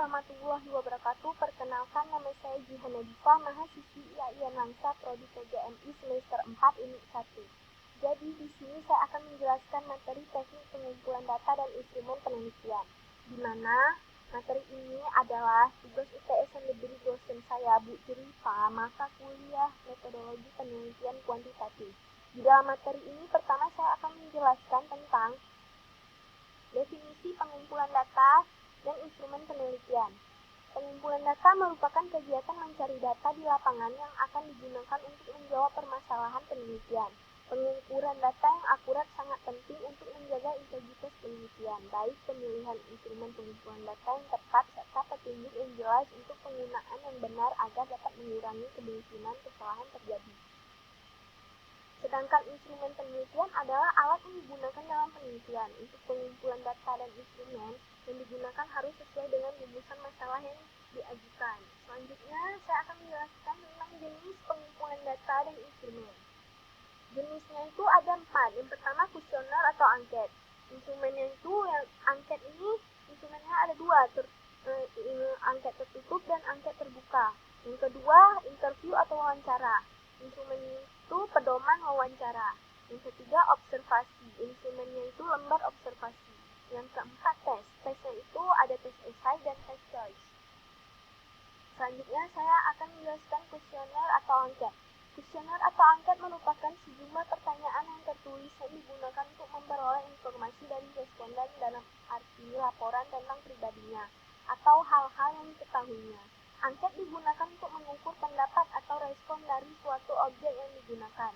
warahmatullahi wabarakatuh. Perkenalkan, nama saya Jihan Nadifa, mahasiswi IAIN Langsa, Prodi PGMI semester 4 Unit 1. Jadi di sini saya akan menjelaskan materi teknik pengumpulan data dan instrumen penelitian, di mana materi ini adalah tugas UTS yang diberi dosen saya, Bu Jerifa, mata kuliah metodologi penelitian kuantitatif. Di dalam materi ini pertama saya akan menjelaskan tentang definisi pengumpulan data dan instrumen penelitian. Pengumpulan data merupakan kegiatan mencari data di lapangan yang akan digunakan untuk menjawab permasalahan penelitian. Pengukuran data yang akurat sangat penting untuk menjaga integritas penelitian, baik pemilihan instrumen pengumpulan data yang tepat serta petunjuk yang jelas untuk penggunaan yang benar agar dapat mengurangi kemungkinan kesalahan terjadi. Sedangkan instrumen penelitian adalah alat yang digunakan dalam penelitian. Untuk pengumpulan data dan instrumen yang digunakan harus sesuai dengan rumusan masalah yang diajukan. Selanjutnya, saya akan menjelaskan tentang jenis pengumpulan data dan instrumen. Jenisnya itu ada 4. Yang pertama, kuesioner atau angket. Instrumennya itu, yang angket ini, instrumennya ada 2, angket tertutup dan angket terbuka. Yang kedua, interview atau wawancara. Instrumen itu pedoman wawancara. Yang ketiga, observasi. Instrumennya itu lembar observasi. Yang keempat, tes. Tesnya itu ada tes esai dan tes choice. Selanjutnya, saya akan menjelaskan kuesioner atau angket. Kuesioner atau angket merupakan sejumlah pertanyaan yang tertulis yang digunakan untuk memperoleh informasi dari responden dalam arti laporan tentang pribadinya atau hal-hal yang diketahuinya. Angket digunakan untuk mengukur pendapat atau respon dari suatu objek yang digunakan.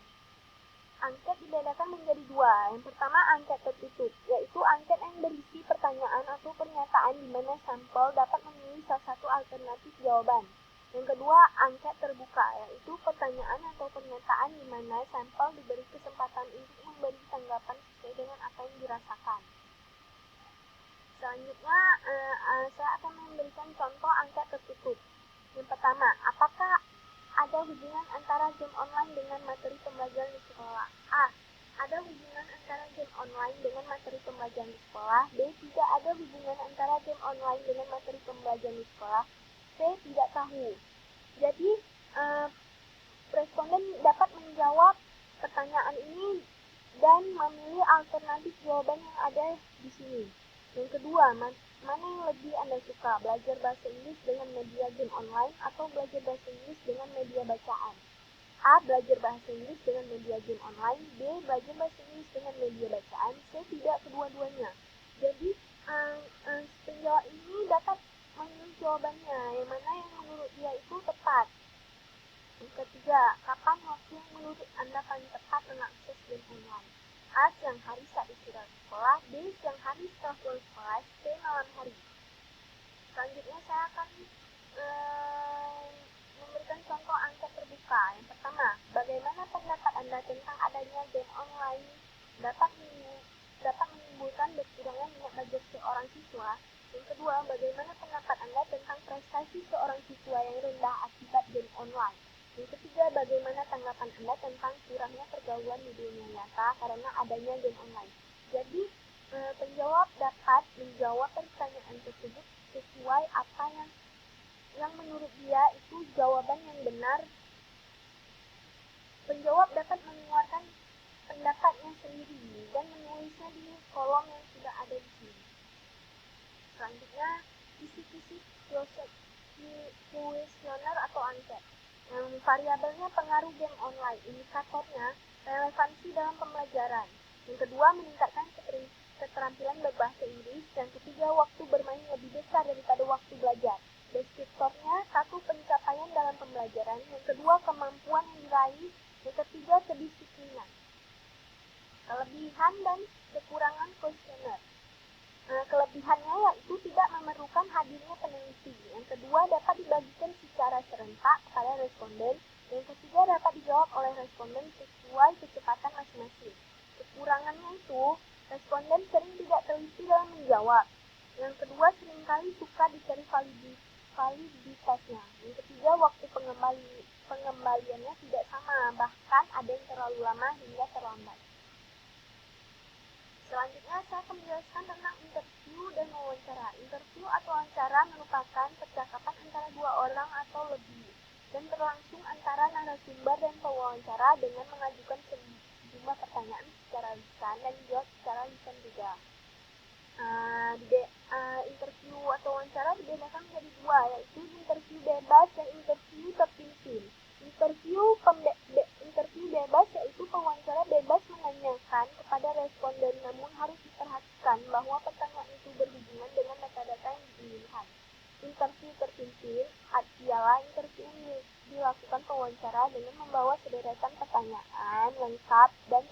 Angket dibedakan menjadi 2. Yang pertama, angket tertutup, yaitu angket yang berisi pertanyaan atau pernyataan di mana sampel dapat memilih salah satu alternatif jawaban. Yang kedua, angket terbuka, yaitu pertanyaan atau pernyataan di mana sampel diberi kesempatan untuk memberi tanggapan sesuai dengan apa yang dirasakan. Selanjutnya, saya akan memberikan contoh angket tertutup. Yang pertama, apakah ada hubungan antara game online dengan materi pembelajaran di sekolah? A. Ada hubungan antara game online dengan materi pembelajaran di sekolah. B. Tidak ada hubungan antara game online dengan materi pembelajaran di sekolah. C. Tidak tahu. Jadi, responden dapat menjawab pertanyaan ini dan memilih alternatif jawaban yang ada di sini. Yang kedua, mana yang lebih Anda suka? Belajar bahasa Inggris dengan media game online atau belajar bahasa Inggris dengan media bacaan? A. Belajar bahasa Inggris dengan media game online. B. Belajar bahasa Inggris dengan media bacaan. C. Tidak kedua-duanya. Jadi, penjawab ini dapat memilih jawabannya, yang mana yang menurut dia itu tepat. Yang ketiga, kapan waktu yang menurut Anda paling tepat mengakses game online? A. Siang hari saat istirahat sekolah. B. Siang hari setelah pulang sekolah. C. Malam hari. Selanjutnya saya akan memberikan contoh angket terbuka. Yang pertama, bagaimana pendapat Anda tentang adanya game online dapat menimbulkan berkurangnya minat belajar seorang siswa? Yang kedua, bagaimana pendapat Anda tentang prestasi seorang siswa yang rendah akibat game online? Yang ketiga, bagaimana tanggapan Anda tentang kurangnya pergaulan di dunia nyata karena adanya game online? Jadi, penjawab dapat menjawab pertanyaan tersebut sesuai apa yang menurut dia itu jawaban yang benar. Penjawab dapat mengeluarkan pendapatnya sendiri dan menulisnya di kolom yang sudah ada di sini. Selanjutnya, kisi-kisi kuesioner atau angket. Variabelnya pengaruh game online, indikatornya relevansi dalam pembelajaran. Yang kedua, meningkatkan keterampilan berbahasa Inggris. Yang ketiga, waktu bermain lebih besar daripada waktu belajar. Deskriptornya, 1. Pencapaian dalam pembelajaran. Yang kedua, kemampuan yang diraih. Yang ketiga, kedisiplinan. Kelebihan dan kekurangan kuesioner. Kelebihannya yaitu tidak memerlukan hadirnya peneliti. Yang kedua, dapat dibagikan secara serentak kepada responden. Yang ketiga, dapat dijawab oleh responden sesuai kecepatan masing-masing. Kekurangannya itu, responden sering tidak teliti dalam menjawab. Yang kedua, seringkali suka dicari validitasnya. Yang ketiga, waktu pengembaliannya tidak sama, bahkan ada yang terlalu lama hingga terlambat. Selanjutnya saya akan menjelaskan tentang interview dan wawancara. Interview atau wawancara merupakan percakapan antara dua orang atau lebih dan berlangsung antara narasumber dan pewawancara dengan mengajukan sejumlah pertanyaan secara lisan dan dijawab secara lisan juga. Interview atau wawancara dibedakan menjadi dua, yaitu interview bebas dan interview terpimpin. Interview bebas yaitu pewawancara bebas menanyakan kepada responden, namun harus diperhatikan bahwa pertanyaan itu berhubungan dengan metadata yang diinginkan. Interview terpimpin ialah interview yang dilakukan pewawancara dengan membawa sederetan pertanyaan lengkap dan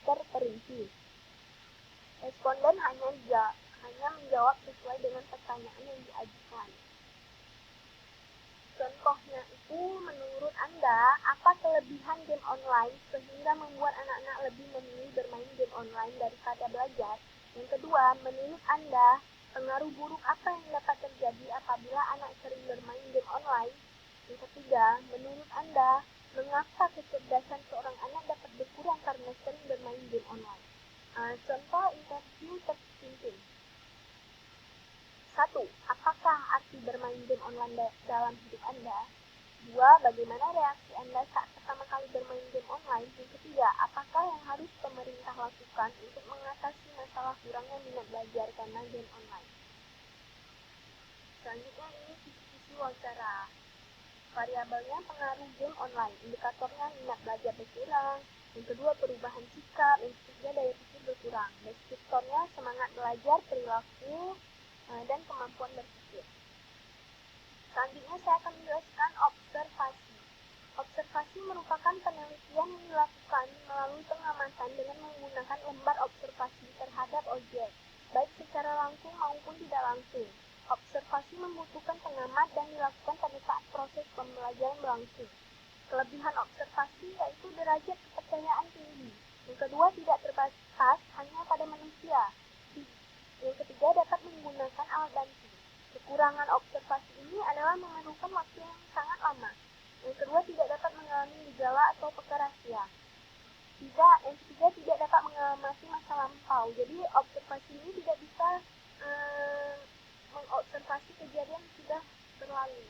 terperinci. Responden hanya menjawab sesuai dengan pertanyaan yang diajukan. Contohnya itu, menurut Anda, apa kelebihan game online sehingga membuat anak-anak lebih memilih bermain game online daripada belajar? Yang kedua, menurut Anda, pengaruh buruk apa yang dapat terjadi apabila anak sering bermain game online? Yang ketiga, menurut Anda, mengapa kecerdasan seorang anak dapat berkurang karena sering bermain game online? Contoh interview terpimpin. 1. Apakah arti bermain game online dalam hidup Anda? 2. Bagaimana reaksi Anda saat pertama kali bermain game online? Yang ketiga, apakah yang harus pemerintah lakukan untuk mengatasi masalah kurangnya minat belajar karena game online? Selanjutnya ini kisi-kisi wawancara. Variabelnya pengaruh game online, indikatornya minat belajar berkurang. Yang kedua, perubahan sikap. Yang ketiga, daya pikir berkurang. Deskriptornya semangat belajar, perilaku, dan kemampuan berpikir. Selanjutnya saya akan menjelaskan observasi. Observasi merupakan penelitian yang dilakukan melalui pengamatan dengan menggunakan lembar observasi terhadap objek, baik secara langsung maupun tidak langsung. Observasi membutuhkan pengamat dan dilakukan pada saat proses pembelajaran berlangsung. Kelebihan observasi yaitu derajat kepercayaan tinggi. Yang kedua, tidak terbatas hanya pada manusia. Yang ketiga, dapat menggunakan alat bantu. Kekurangan observasi ini adalah memerlukan waktu yang sangat lama. Yang kedua, tidak dapat mengalami gejala atau perkara-rahasia. Yang ketiga, tidak dapat mengamati masa lampau. Jadi, observasi ini tidak bisa mengobservasi kejadian yang sudah berlalu.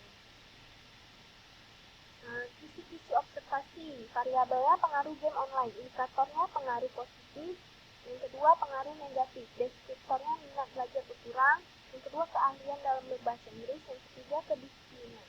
Kisi-kisi observasi. Variabelnya pengaruh game online. Indikatornya pengaruh positif. Yang kedua, pengaruh negatif. Deskriptornya minat belajar berkurang. Yang kedua, keahlian dalam berbahasa Inggris. Yang ketiga, kedisiplinan.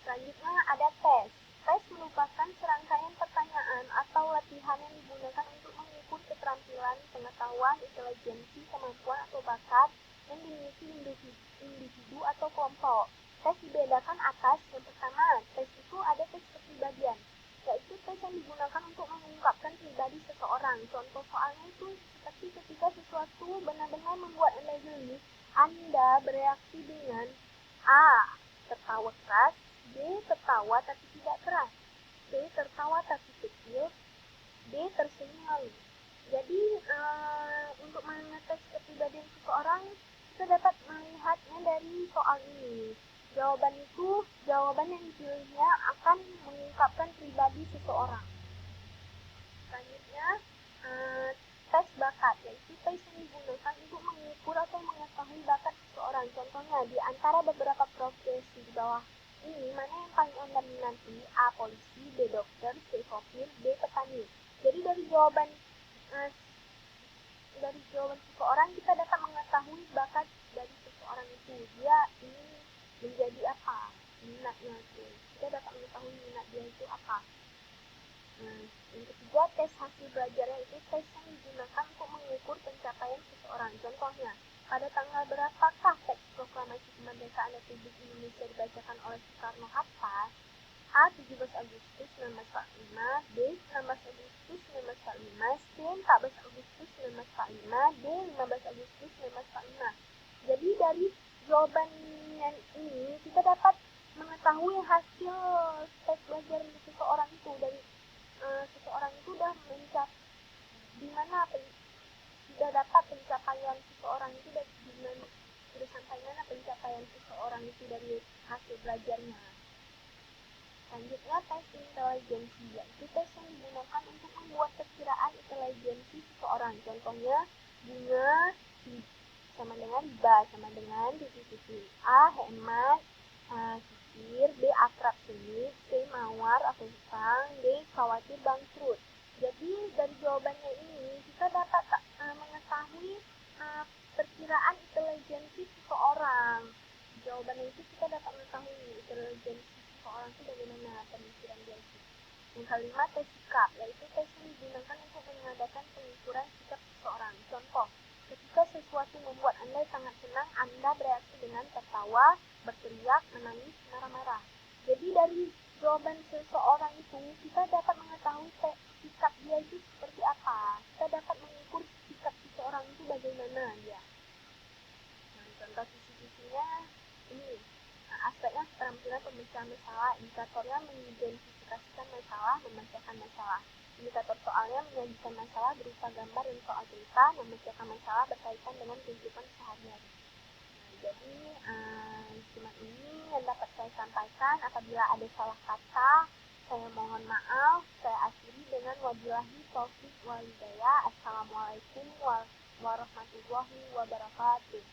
Selanjutnya ada tes. Tes merupakan serangkaian pertanyaan atau latihan yang digunakan untuk mengukur keterampilan, pengetahuan, intelijensi, kemampuan atau bakat yang dimiliki individu atau kelompok. Tes dibedakan atas. Yang pertama, tes itu ada tes kepribadian, yaitu tes yang digunakan untuk mengungkapkan pribadi seseorang. Contoh soalnya itu seperti ketika sesuatu benar-benar membuat Anda geli, Anda bereaksi dengan A. Tertawa keras, B. Tertawa tapi tidak keras, C. Tertawa tapi kecil, D. Tersenyum malu. Jadi untuk mengetes kepribadian seseorang, kita dapat melihatnya dari soal ini. Jawaban yang dipilihnya akan mengungkapkan pribadi seseorang. Selanjutnya, tes bakat, yaitu tes yang digunakan untuk mengukur atau mengetahui bakat seseorang. Contohnya, di antara beberapa profesi di bawah ini, mana yang paling Anda minati? A. Polisi, B. Dokter, C. Sopir, D. Petani. Jadi dari jawaban seseorang kita dapat mengetahui bakat dari seseorang itu. Dia ingin menjadi apa? Minatnya itu. Kita dapat mengetahui minat dia itu apa. Yang ketiga, tes hasil belajarnya itu tes yang digunakan untuk mengukur pencapaian seseorang. Contohnya, pada tanggal berapakah teks proklamasi kemerdekaan Republik Indonesia dibacakan oleh Soekarno-Hatta? A. 17 Agustus 1945, B. 19 Agustus 1945, C. 14 Agustus 1945, D. 15 Agustus 1945. Jadi dari jawaban ini kita dapat mengetahui hasil tes belajar seseorang itu. Dari seseorang itu sudah dapat pencapaian seseorang itu sudah sampai mana pencapaian seseorang itu dari hasil belajarnya. Selanjutnya, tes intelijensi, yaitu tes yang digunakan untuk membuat perkiraan intelijensi seseorang. Contohnya, bunga sama dengan riba, sama dengan titik-titik. A. Hemat, kikir. B. Akrab sengit. C. Mawar atau hutang. D. Khawatir bangkrut. Jadi dari jawabannya ini kita dapat mengetahui perkiraan intelijensi seseorang. Jawabannya itu kita dapat mengetahui intelijensi seseorang itu bagaimana pemikiran dia itu. Yang kelima, tes sikap, yaitu tes yang digunakan untuk mengadakan pengukuran sikap seseorang. Contoh, ketika sesuatu membuat Anda sangat senang, Anda bereaksi dengan tertawa, berteriak, menangis, marah-marah. Jadi dari jawaban seseorang itu kita dapat mengetahui sikap dia itu seperti apa. Kita dapat mengukur sikap seseorang itu bagaimana dia. Nah, contoh kisi-kisinya ini. Aspeknya keterampilan pemecahan masalah. Indikatornya mengidentifikasikan masalah, memecahkan masalah. Indikator soalnya menyajikan masalah berupa gambar dan soal cerita. Memecahkan masalah berkaitan dengan kehidupan sehari-hari. Jadi cuma ini yang dapat saya sampaikan. Apabila ada salah kata, saya mohon maaf. Saya akhiri dengan wabillahi taufiq wal hidayah. Assalamualaikum warahmatullahi wabarakatuh.